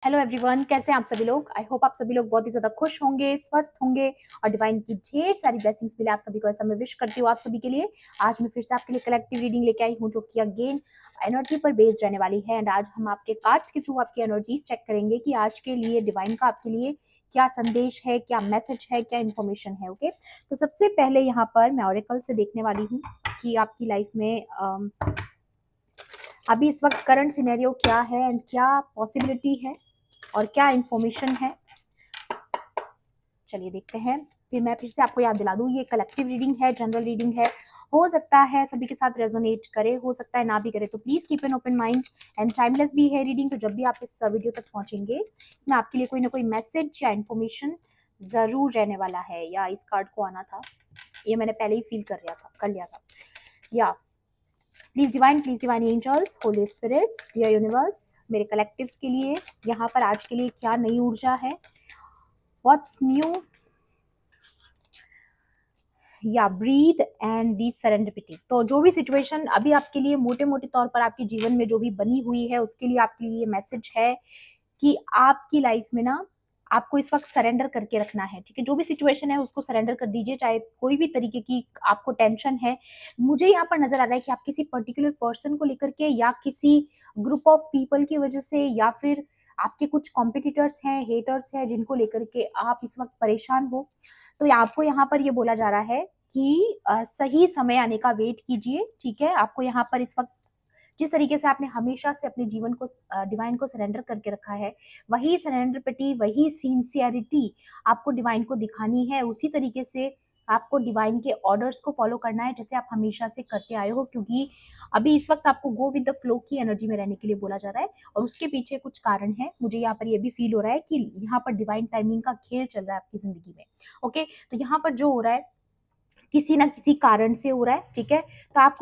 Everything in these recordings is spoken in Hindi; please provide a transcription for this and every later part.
हेलो एवरीवन, कैसे हैं आप सभी लोग। आई होप आप सभी लोग बहुत ही ज्यादा खुश होंगे, स्वस्थ होंगे और डिवाइन की ढेर सारी ब्लेसिंग्स मिले आप सभी को, ऐसा मैं विश करती हूँ आप सभी के लिए। आज मैं फिर से आपके लिए कलेक्टिव रीडिंग लेके आई हूँ जो कि अगेन एनर्जी पर बेस्ड रहने वाली है। एंड आज हम आपके कार्ड्स के थ्रू आपकी एनर्जीज चेक करेंगे कि आज के लिए डिवाइन का आपके लिए क्या संदेश है, क्या मैसेज है, क्या इन्फॉर्मेशन है। ओके, तो सबसे पहले यहाँ पर मैं ऑरेकल से देखने वाली हूँ कि आपकी लाइफ में अभी इस वक्त करंट सिनेरियो क्या है एंड क्या पॉसिबिलिटी है और क्या इन्फॉर्मेशन है। चलिए देखते हैं। फिर से आपको याद दिला दूं, ये कलेक्टिव रीडिंग है, जनरल रीडिंग है। हो सकता है सभी के साथ रेजोनेट करे, हो सकता है ना भी करे, तो please keep an open mind. And timeless भी है रीडिंग, तो जब भी आप इस वीडियो तक पहुंचेंगे इसमें आपके लिए कोई ना कोई मैसेज या इन्फॉर्मेशन जरूर रहने वाला है। या इस कार्ड को आना था, ये मैंने पहले ही फील कर लिया था। या please divine angels, holy spirits, dear universe, मेरे कलेक्टिव्स के लिए यहाँ पर आज के लिए क्या नई ऊर्जा है, व्हाट्स न्यू। या ब्रीथ एंड दी सेरेंडिपिटी। तो जो भी सिचुएशन अभी आपके लिए मोटे मोटे तौर पर आपके जीवन में जो भी बनी हुई है, उसके लिए आपके लिए ये मैसेज है कि आपकी लाइफ में ना आपको इस वक्त सरेंडर करके रखना है। ठीक है, जो भी सिचुएशन है उसको सरेंडर कर दीजिए, चाहे कोई भी तरीके की आपको टेंशन है। मुझे यहाँ पर नजर आ रहा है कि आप किसी पर्टिकुलर पर्सन को लेकर के या किसी ग्रुप ऑफ पीपल की वजह से, या फिर आपके कुछ कॉम्पिटिटर्स हैं, हेटर्स हैं, जिनको लेकर के आप इस वक्त परेशान हो। तो आपको यहाँ पर ये बोला जा रहा है कि सही समय आने का वेट कीजिए। ठीक है, आपको यहाँ पर इस वक्त जिस तरीके से आपने हमेशा से अपने जीवन को डिवाइन को सरेंडर करके रखा है, वही सरेंडरपिटी, वही सिंसियरिटी आपको डिवाइन को दिखानी है। उसी तरीके से आपको डिवाइन के ऑर्डर्स को फॉलो करना है जैसे आप हमेशा से करते आए हो, क्योंकि अभी इस वक्त आपको गो विद द फ्लो की एनर्जी में रहने के लिए बोला जा रहा है। और उसके पीछे कुछ कारण है, मुझे यहाँ पर ये भी फील हो रहा है कि यहाँ पर डिवाइन टाइमिंग का खेल चल रहा है आपकी जिंदगी में। ओके, तो यहाँ पर जो हो रहा है किसी ना किसी कारण से हो रहा है। ठीक है, तो आप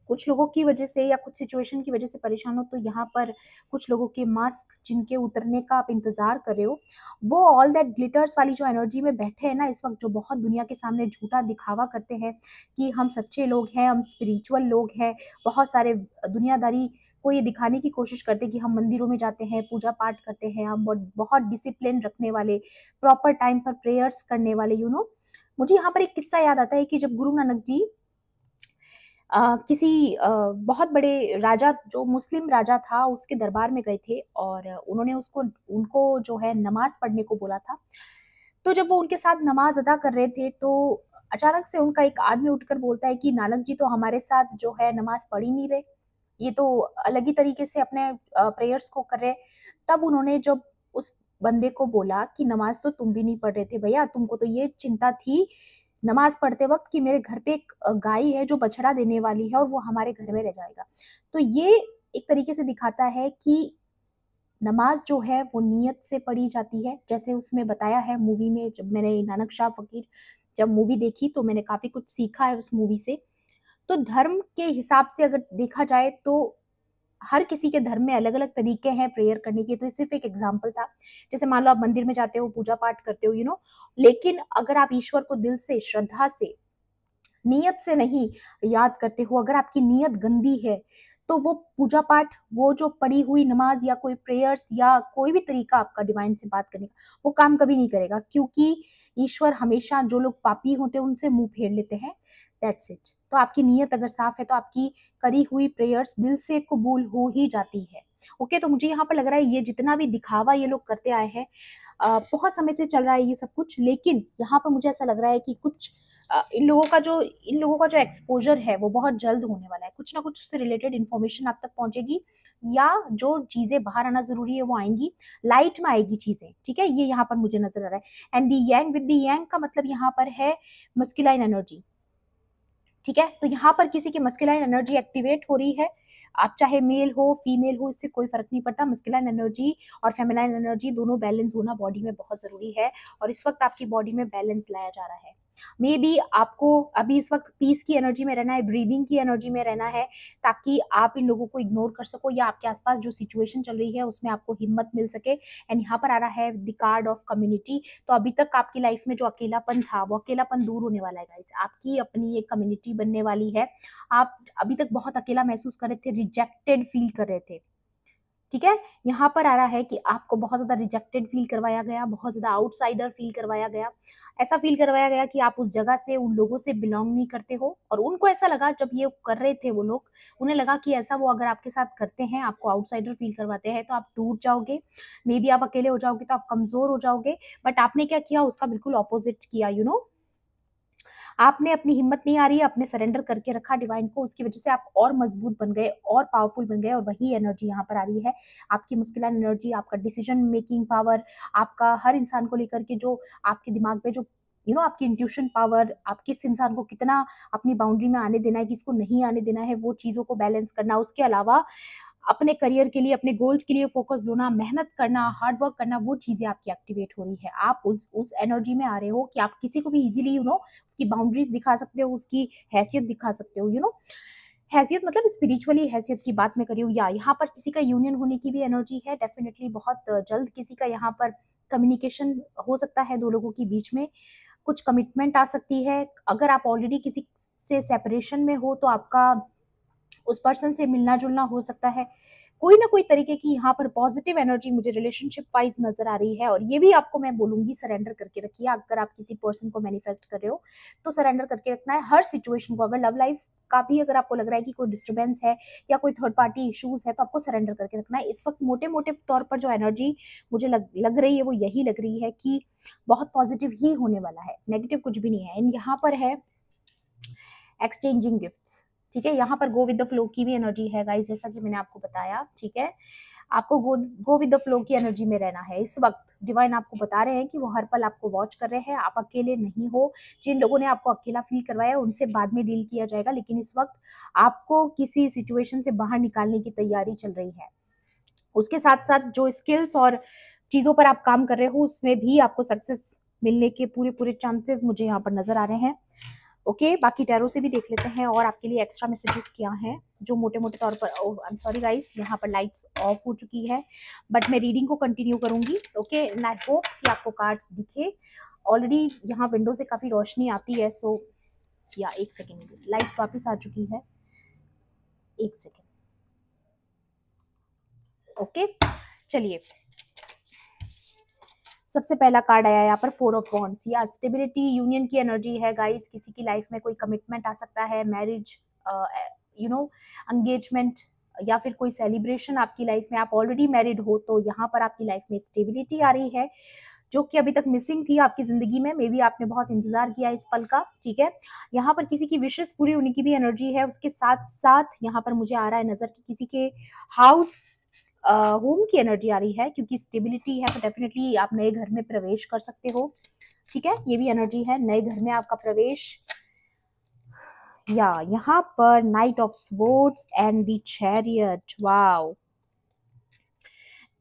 कुछ लोगों की वजह से या कुछ सिचुएशन की वजह से परेशान हो, तो यहाँ पर कुछ लोगों के मास्क जिनके उतरने का आप इंतजार कर रहे हो, वो ऑल दैट ग्लिटर्स वाली जो एनर्जी में बैठे हैं ना इस वक्त, जो बहुत दुनिया के सामने झूठा दिखावा करते हैं कि हम सच्चे लोग हैं, हम स्पिरिचुअल लोग हैं। बहुत सारे दुनियादारी को ये दिखाने की कोशिश करते हैं कि हम मंदिरों में जाते हैं, पूजा पाठ करते हैं, हम बहुत डिसिप्लिन रखने वाले, प्रॉपर टाइम पर प्रेयर्स करने वाले, मुझे यहाँ पर एक किस्सा याद आता है कि जब गुरु नानक जी किसी बहुत बड़े राजा, जो मुस्लिम राजा था, उसके दरबार में गए थे और उन्होंने उनको जो है नमाज पढ़ने को बोला था। तो जब वो उनके साथ नमाज अदा कर रहे थे, तो अचानक से उनका एक आदमी उठकर बोलता है कि नानक जी तो हमारे साथ जो है नमाज पढ़ ही नहीं रहे, ये तो अलग ही तरीके से अपने प्रेयर्स को कर रहे। तब उन्होंने जब उस बंदे को बोला कि नमाज तो तुम भी नहीं पढ़ रहे थे भैया, तुमको तो ये चिंता थी नमाज पढ़ते वक्त कि मेरे घर पे एक गाय है जो बछड़ा देने वाली है और वो हमारे घर में रह जाएगा। तो ये एक तरीके से दिखाता है कि नमाज जो है वो नियत से पढ़ी जाती है, जैसे उसमें बताया है मूवी में। जब मैंने नानक शाह फकीर जब मूवी देखी तो मैंने काफी कुछ सीखा है उस मूवी से। तो धर्म के हिसाब से अगर देखा जाए तो हर किसी के धर्म में अलग अलग तरीके हैं प्रेयर करने के। तो ये सिर्फ एक एग्जाम्पल था। जैसे मान लो आप मंदिर में जाते हो, पूजा पाठ करते हो, लेकिन अगर आप ईश्वर को दिल से, श्रद्धा से, नियत से नहीं याद करते हो, अगर आपकी नियत गंदी है, तो वो पूजा पाठ, वो जो पढ़ी हुई नमाज या कोई प्रेयर्स या कोई भी तरीका आपका डिवाइन से बात करने का, वो काम कभी नहीं करेगा। क्योंकि ईश्वर हमेशा जो लोग पापी होते हैं उनसे मुंह फेर लेते हैं। That's it. तो आपकी नियत अगर साफ है तो आपकी करी हुई प्रेयर्स दिल से कबूल हो ही जाती है। ओके, तो मुझे यहाँ पर लग रहा है ये जितना भी दिखावा ये लोग करते आए हैं, बहुत समय से चल रहा है ये सब कुछ, लेकिन यहाँ पर मुझे ऐसा लग रहा है कि कुछ इन लोगों का जो एक्सपोजर है वो बहुत जल्द होने वाला है। कुछ ना कुछ उससे रिलेटेड इन्फॉर्मेशन आप तक पहुंचेगी, या जो चीजें बाहर आना जरूरी है वो आएंगी, लाइट में आएगी चीजें। ठीक है, ये यहाँ पर मुझे नजर आ रहा है। And the Yang with the यांग का मतलब यहाँ पर है मस्कुलाइन एनर्जी। ठीक है, तो यहाँ पर किसी की मस्कुलाइन एनर्जी एक्टिवेट हो रही है। आप चाहे मेल हो फीमेल हो, इससे कोई फर्क नहीं पड़ता। मस्कुलाइन एनर्जी और फेमिनाइन एनर्जी दोनों बैलेंस होना बॉडी में बहुत जरूरी है, और इस वक्त आपकी बॉडी में बैलेंस लाया जा रहा है। मे बी आपको अभी इस वक्त पीस की एनर्जी में रहना है, ब्रीदिंग की एनर्जी में रहना है, ताकि आप इन लोगों को इग्नोर कर सको, या आपके आसपास जो सिचुएशन चल रही है उसमें आपको हिम्मत मिल सके। एंड यहाँ पर आ रहा है द कार्ड ऑफ कम्युनिटी। तो अभी तक आपकी लाइफ में जो अकेलापन था, वो अकेलापन दूर होने वाला है गाइस। आपकी अपनी एक कम्युनिटी बनने वाली है। आप अभी तक बहुत अकेला महसूस कर रहे थे, रिजेक्टेड फील कर रहे थे, ठीक है? यहाँ पर आ रहा है कि आपको बहुत ज़्यादा रिजेक्टेड फ़ील करवाया गया, बहुत ज़्यादा आउटसाइडर फ़ील करवाया गया। ऐसा फ़ील करवाया गया कि आप उस जगह से, उन लोगों से बिलॉन्ग नहीं करते हो, और उनको ऐसा लगा जब ये कर रहे थे वो लोग, उन्हें लगा कि ऐसा वो अगर आपके साथ करते हैं, आपको आउटसाइडर फ़ील करवाते हैं, तो आप टूट जाओगे, मेबी आप अकेले हो जाओगे, तो आप कमज़ोर हो जाओगे। बट आपने क्या किया, उसका बिल्कुल ऑपोज़िट किया, आपने अपनी हिम्मत नहीं आ रही है, आपने सरेंडर करके रखा डिवाइन को, उसकी वजह से आप और मजबूत बन गए और पावरफुल बन गए, और वही एनर्जी यहाँ पर आ रही है। आपकी मस्कुलिन एनर्जी, आपका डिसीजन मेकिंग पावर, आपका हर इंसान को लेकर के जो आपके दिमाग में जो आपकी इंट्यूशन पावर, आप किस इंसान को कितना अपनी बाउंड्री में आने देना है, किसको नहीं आने देना है, वो चीज़ों को बैलेंस करना। उसके अलावा अपने करियर के लिए, अपने गोल्स के लिए फोकस्ड होना, मेहनत करना, हार्ड वर्क करना, वो चीज़ें आपकी एक्टिवेट हो रही है। आप उस एनर्जी में आ रहे हो कि आप किसी को भी ईज़िली उसकी बाउंड्रीज़ दिखा सकते हो, उसकी हैसियत दिखा सकते हो, हैसियत मतलब स्पिरिचुअली हैसियत की बात मैं कर रही हूँ, या यहाँ पर किसी का यूनियन होने की भी एनर्जी है। डेफ़िनिटली बहुत जल्द किसी का यहाँ पर कम्युनिकेशन हो सकता है 2 लोगों के बीच में, कुछ कमिटमेंट आ सकती है। अगर आप ऑलरेडी किसी से सेपरेशन में हो, तो आपका उस पर्सन से मिलना-जुलना हो सकता है। कोई ना कोई तरीके की यहाँ पर पॉज़िटिव एनर्जी मुझे रिलेशनशिप वाइज़ नज़र आ रही है, और ये भी आपको मैं बोलूँगी, सरेंडर करके रखिए। अगर आप किसी पर्सन को मैनिफेस्ट कर रहे हो, तो सरेंडर करके रखना है हर सिचुएशन को। अगर लव लाइफ़ का भी अगर आपको लग रहा है कि कोई डिस्टर्बेंस है या कोई थर्ड पार्टी इश्यूज़ है, तो आपको सरेंडर करके रखना है। इस वक़्त मोटे-मोटे तौर पर जो एनर्जी मुझे लग लग रही है, वो यही लग रही है कि बहुत पॉज़िटिव ही होने वाला है, नेगेटिव कुछ भी नहीं है। एंड यहाँ पर है एक्सचेंजिंग गिफ्ट्स, ठीक है? यहाँ पर गो विद द फ्लो की भी एनर्जी है गाइस, जैसा कि मैंने आपको बताया, ठीक है? आपको गो विद द फ्लो की एनर्जी में रहना है। इस वक़्त डिवाइन आपको बता रहे हैं कि वो हर पल आपको वॉच कर रहे हैं, आप अकेले नहीं हो। जिन लोगों ने आपको अकेला फ़ील करवाया है, उनसे बाद में डील किया जाएगा, लेकिन इस वक़्त आपको किसी सिचुएशन से बाहर निकालने की तैयारी चल रही है। उसके साथ-साथ जो स्किल्स और चीज़ों पर आप काम कर रहे हो, उसमें भी आपको सक्सेस मिलने के पूरे-पूरे चांसेस मुझे यहाँ पर नज़र आ रहे हैं। ओके, बाकी टैरो से भी देख लेते हैं और आपके लिए एक्स्ट्रा मैसेजेस क्या हैं, जो मोटे-मोटे तौर पर ओह! आई एम सॉरी गाइज़, यहाँ पर लाइट्स ऑफ हो चुकी है, बट मैं रीडिंग को कंटिन्यू करूँगी, ओके? एंड आई होप कि आपको कार्ड्स दिखे। ऑलरेडी यहाँ विंडो से काफ़ी रोशनी आती है, सो या 1 सेकंड, लाइट्स वापस आ चुकी है। 1 सेकंड, ओके? चलिए, सबसे पहला कार्ड आया यहाँ पर 4 ऑफ वॉन्ड्स, या स्टेबिलिटी, यूनियन की एनर्जी है गाइस। किसी की लाइफ में कोई कमिटमेंट आ सकता है, मैरिज, यू नो एंगेजमेंट, या फिर कोई सेलिब्रेशन आपकी लाइफ में। आप ऑलरेडी मैरिड हो, तो यहाँ पर आपकी लाइफ में स्टेबिलिटी आ रही है, जो कि अभी तक मिसिंग थी आपकी ज़िंदगी में। मे बी आपने बहुत इंतज़ार किया इस पल का, ठीक है? यहाँ पर किसी की विशेज़ पूरी होने की भी एनर्जी है। उसके साथ-साथ यहाँ पर मुझे आ रहा है नज़र कि किसी के हाउस होम की एनर्जी आ रही है, क्योंकि स्टेबिलिटी है, तो डेफिनेटली आप नए घर में प्रवेश कर सकते हो, ठीक है? ये भी एनर्जी है, नए घर में आपका प्रवेश। या यहाँ पर night of swords and the chariot, wow!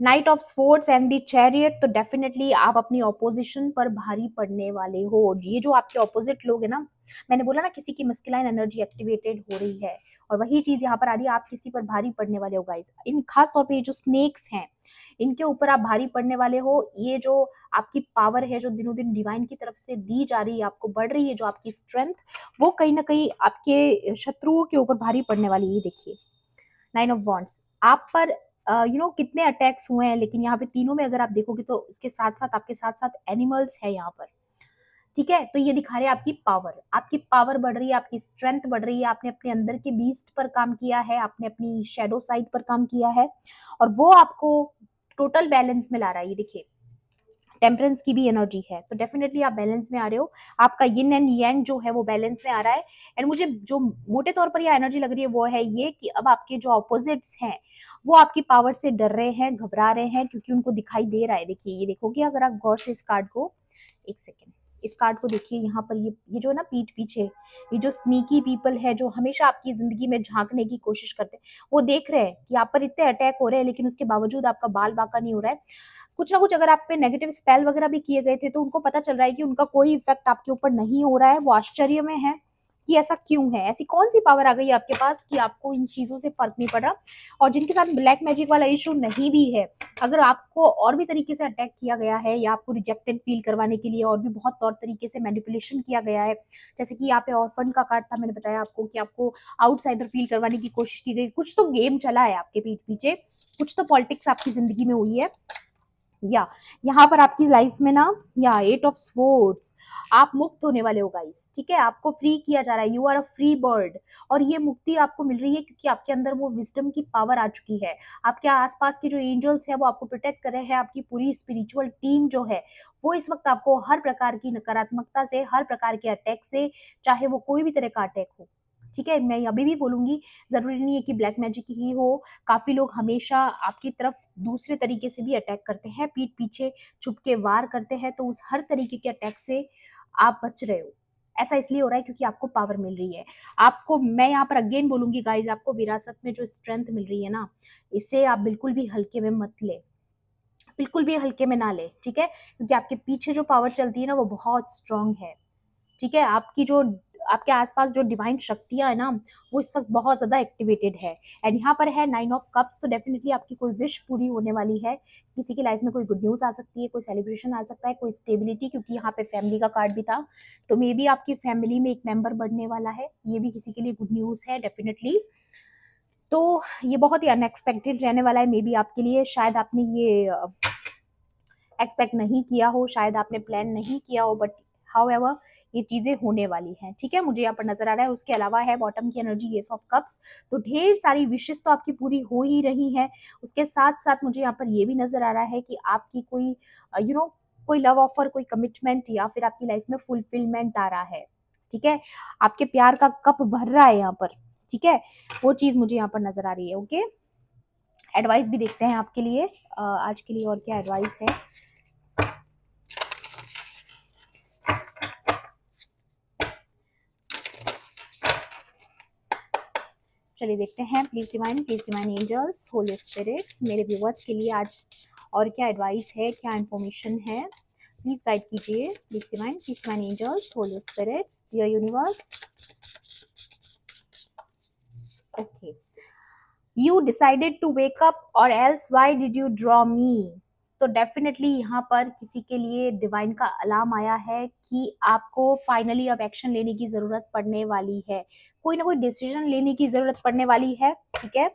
Night of swords and the chariot, तो डेफिनेटली आप अपनी ऑपोजिशन पर भारी पड़ने वाले हो। ये जो आपके ऑपोजिट लोग हैं ना, मैंने बोला ना किसी की मस्कुलाइन एनर्जी एक्टिवेटेड हो रही है, और वही चीज यहाँ पर आ रही है, आप किसी पर भारी पड़ने वाले हो गाइस। इन खास तौर पे ये जो स्नेक्स हैं, इनके ऊपर आप भारी पड़ने वाले हो। ये जो आपकी पावर है, जो दिनों दिन डिवाइन की तरफ से दी जा रही है, आपको बढ़ रही है, जो आपकी स्ट्रेंथ, वो कहीं ना कहीं आपके शत्रुओं के ऊपर भारी पड़ने वाली है। ये देखिए, 9 ऑफ वॉन्ड्स, आप पर कितने अटैक्स हुए हैं, लेकिन यहाँ पे तीनों में अगर आप देखोगे, तो इसके साथ-साथ आपके साथ-साथ एनिमल्स है यहाँ पर, ठीक है? तो ये दिखा रहे हैं आपकी पावर बढ़ रही है, आपकी स्ट्रेंथ बढ़ रही है, आपने अपने अंदर के बीस्ट पर काम किया है, आपने अपनी शैडो साइड पर काम किया है, और वो आपको टोटल बैलेंस में ला रहा है। ये देखिए, टेम्परेंस की भी एनर्जी है, तो डेफिनेटली आप बैलेंस में आ रहे हो। आपका यिन एंड यांग जो है वो बैलेंस में आ रहा है। एंड मुझे जो मोटे तौर पर ये एनर्जी लग रही है, वो है ये कि अब आपके जो ऑपोजिट्स हैं, वो आपकी पावर से डर रहे हैं, घबरा रहे हैं, क्योंकि उनको दिखाई दे रहा है। देखिए, ये देखोगे अगर आप गौर से इस कार्ड को, एक सेकेंड, इस कार्ड को देखिए, यहाँ पर ये जो है ना पीठ पीछे, ये जो स्नीकी पीपल है, जो हमेशा आपकी जिंदगी में झांकने की कोशिश करते हैं, वो देख रहे हैं कि आप पर इतने अटैक हो रहे हैं, लेकिन उसके बावजूद आपका बाल बांका नहीं हो रहा है। कुछ ना कुछ अगर आप पे नेगेटिव स्पेल वगैरह भी किए गए थे, तो उनको पता चल रहा है कि उनका कोई इफेक्ट आपके ऊपर नहीं हो रहा है, वो आश्चर्य में है, कि ऐसा क्यों है, ऐसी कौन सी पावर आ गई है आपके पास कि आपको इन चीज़ों से फ़र्क नहीं पड़ रहा। और जिनके साथ ब्लैक मैजिक वाला इश्यू नहीं भी है, अगर आपको और भी तरीके से अटैक किया गया है या आपको रिजेक्टेड फ़ील करवाने के लिए और भी बहुत तौर तरीके से मैनिपुलेशन किया गया है, जैसे कि यहाँ पे ऑर्फन का कार्ड था, मैंने बताया आपको कि आपको आउटसाइडर फ़ील करवाने की कोशिश की गई, कुछ तो गेम चला है आपके पीठ पीछे, कुछ तो पॉलिटिक्स आपकी ज़िंदगी में हुई है। या यहाँ पर आपकी लाइफ में ना, या 8 ऑफ स्वॉर्ड्स, आप मुक्त होने वाले हो गाइस, ठीक है, आपको फ्री किया जा रहा है, you are a free bird. और ये मुक्ति आपको मिल रही है क्योंकि आपके अंदर वो विजडम की पावर आ चुकी है। आपके आसपास के जो एंजल्स है वो आपको प्रोटेक्ट कर रहे हैं, आपकी पूरी स्पिरिचुअल टीम जो है वो इस वक्त आपको हर प्रकार की नकारात्मकता से, हर प्रकार के अटैक से, चाहे वो कोई भी तरह का अटैक हो, ठीक है, मैं अभी भी बोलूंगी, जरूरी नहीं है कि ब्लैक मैजिक ही हो, काफी लोग हमेशा आपकी तरफ दूसरे तरीके से भी अटैक करते हैं, पीठ पीछे छुप के वार करते हैं, तो उस हर तरीके के अटैक से आप बच रहे हो। ऐसा इसलिए हो रहा है क्योंकि आपको पावर मिल रही है। आपको, मैं यहाँ पर अगेन बोलूंगी गाइज, आपको विरासत में जो स्ट्रेंथ मिल रही है ना, इसे आप बिल्कुल भी हल्के में मत ले, बिल्कुल भी हल्के में ना ले, ठीक है, क्योंकि आपके पीछे जो पावर चलती है ना वो बहुत स्ट्रांग है, ठीक है, आपकी जो, आपके आसपास जो डिवाइन शक्तियां है ना वो इस वक्त बहुत ज्यादा एक्टिवेटेड है। एंड यहाँ पर है 9 ऑफ कप्स, तो डेफिनेटली आपकी कोई विश पूरी होने वाली है, किसी की लाइफ में कोई गुड न्यूज आ सकती है, कोई सेलिब्रेशन आ सकता है, कोई स्टेबिलिटी, क्योंकि यहाँ पे फैमिली का कार्ड भी था, तो मे बी आपकी फैमिली में एक मेंबर बढ़ने वाला है, ये भी किसी के लिए गुड न्यूज है डेफिनेटली। तो ये बहुत ही अनएक्सपेक्टेड रहने वाला है मे बी आपके लिए, शायद आपने ये एक्सपेक्ट नहीं किया हो, शायद आपने प्लान नहीं किया हो, बट हाउएवर ये चीजें होने वाली हैं, ठीक है, मुझे यहाँ पर नजर आ रहा है। उसके अलावा है बॉटम की एनर्जी, एस ऑफ कप्स, तो ढेर सारी विशेष तो आपकी पूरी हो ही रही है। उसके साथ साथ मुझे यहाँ पर ये भी नजर आ रहा है कि आपकी कोई कोई लव ऑफर, कोई कमिटमेंट या फिर आपकी लाइफ में फुलफिलमेंट आ रहा है, ठीक है, आपके प्यार का कप भर रहा है यहाँ पर, ठीक है, वो चीज मुझे यहाँ पर नजर आ रही है। ओके, एडवाइस भी देखते हैं आपके लिए आज के लिए, और क्या एडवाइस है। चलिए देखते हैं, please divine angels, holy spirits, मेरे व्यूवर्स के लिए आज और क्या एडवाइस है, क्या इन्फॉर्मेशन है, प्लीज गाइड कीजिए, please divine angels, holy spirits, dear universe. Okay, you decided to wake up or else why did you draw me. तो डेफिनेटली यहाँ पर किसी के लिए डिवाइन का अलार्म आया है कि आपको फाइनली अब एक्शन लेने की जरूरत पड़ने वाली है, कोई ना कोई डिसीजन लेने की जरूरत पड़ने वाली है, ठीक है,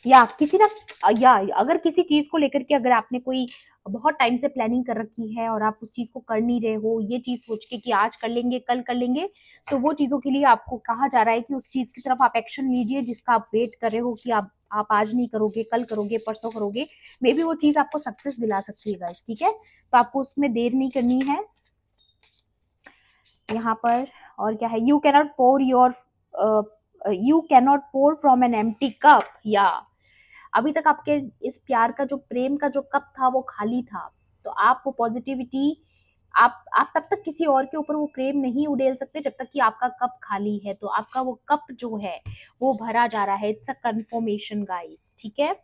या किसी ना, या अगर किसी चीज को लेकर के अगर आपने कोई बहुत टाइम से प्लानिंग कर रखी है और आप उस चीज को कर नहीं रहे हो, ये चीज सोच के कि आज कर लेंगे, कल कर लेंगे, तो वो चीजों के लिए आपको कहा जा रहा है कि उस चीज की तरफ आप एक्शन लीजिए जिसका आप वेट कर रहे हो कि आप आज नहीं करोगे, कल करोगे, परसों करोगे, मे बी वो चीज आपको सक्सेस दिला सकती है गाइस, ठीक है, तो आपको उसमें देर नहीं करनी है यहाँ पर। और क्या है, you cannot pour from an empty cup, या अभी तक आपके इस प्यार का जो, प्रेम का जो कप था वो खाली था, तो आप वो पॉजिटिविटी, आप तब तक किसी और के ऊपर वो प्रेम नहीं उड़ेल सकते जब तक कि आपका कप खाली है, तो आपका वो कप जो है वो भरा जा रहा है। इट्स अ कंफर्मेशन गाइस, ठीक है,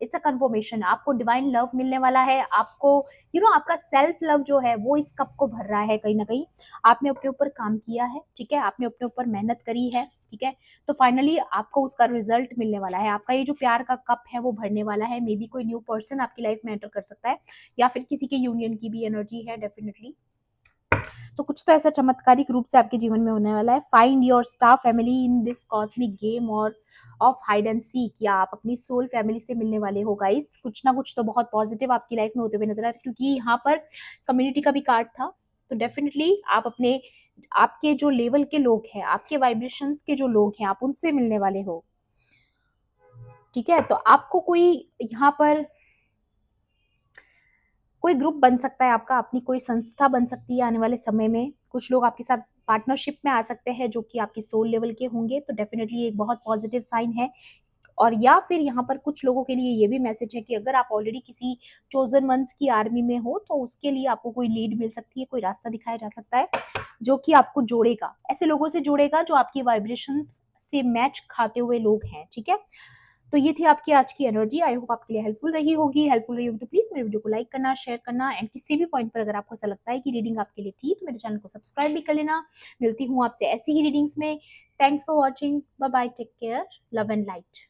इट्स अ कंफर्मेशन, आपको डिवाइन लव मिलने वाला है, आपको आपका सेल्फ लव जो है वो इस कप को भर रहा है, कहीं ना कहीं आपने अपने ऊपर काम किया है, ठीक है, आपने अपने ऊपर मेहनत करी है, ठीक है, तो फाइनली आपको उसका रिजल्ट मिलने वाला है, आपका ये जो प्यार का कप है वो भरने वाला है। मे बी कोई न्यू पर्सन आपकी लाइफ में एंटर कर सकता है, या फिर किसी के यूनियन की भी एनर्जी है डेफिनेटली, तो कुछ तो ऐसा चमत्कारिक रूप से आपके जीवन में होने वाला है। Find your star family in this cosmic game और ऑफ हाइड एंड सीक, या आप अपनी सोल फैमिली से मिलने वाले हो गाइस, कुछ ना कुछ तो बहुत पॉजिटिव आपकी लाइफ में होते हुए नजर आ रहा है, क्योंकि यहाँ पर कम्युनिटी का भी कार्ड था, तो डेफिनेटली आप अपने, आपके जो लेवल के लोग हैं, आपके वाइब्रेशंस के जो लोग हैं, आप उनसे मिलने वाले हो, ठीक है, तो आपको कोई यहाँ पर कोई ग्रुप बन सकता है आपका, अपनी कोई संस्था बन सकती है आने वाले समय में, कुछ लोग आपके साथ पार्टनरशिप में आ सकते हैं जो कि आपकी सोल लेवल के होंगे, तो डेफिनेटली एक बहुत पॉजिटिव साइन है। और या फिर यहाँ पर कुछ लोगों के लिए ये भी मैसेज है कि अगर आप ऑलरेडी किसी चोजन वंस की आर्मी में हो तो उसके लिए आपको कोई लीड मिल सकती है, कोई रास्ता दिखाया जा सकता है जो कि आपको जोड़ेगा, ऐसे लोगों से जोड़ेगा जो आपकी वाइब्रेशंस से मैच खाते हुए लोग हैं, ठीक है, तो ये थी आपकी आज की एनर्जी। आई होप आपके लिए हेल्पफुल रही होगी तो प्लीज़ मेरे वीडियो को लाइक करना, शेयर करना एंड किसी भी पॉइंट पर अगर आपको ऐसा लगता है कि रीडिंग आपके लिए थी तो मेरे चैनल को सब्सक्राइब भी कर लेना। मिलती हूँ आपसे ऐसी ही रीडिंग्स में। Thanks for watching. Bye bye, take care, love and light.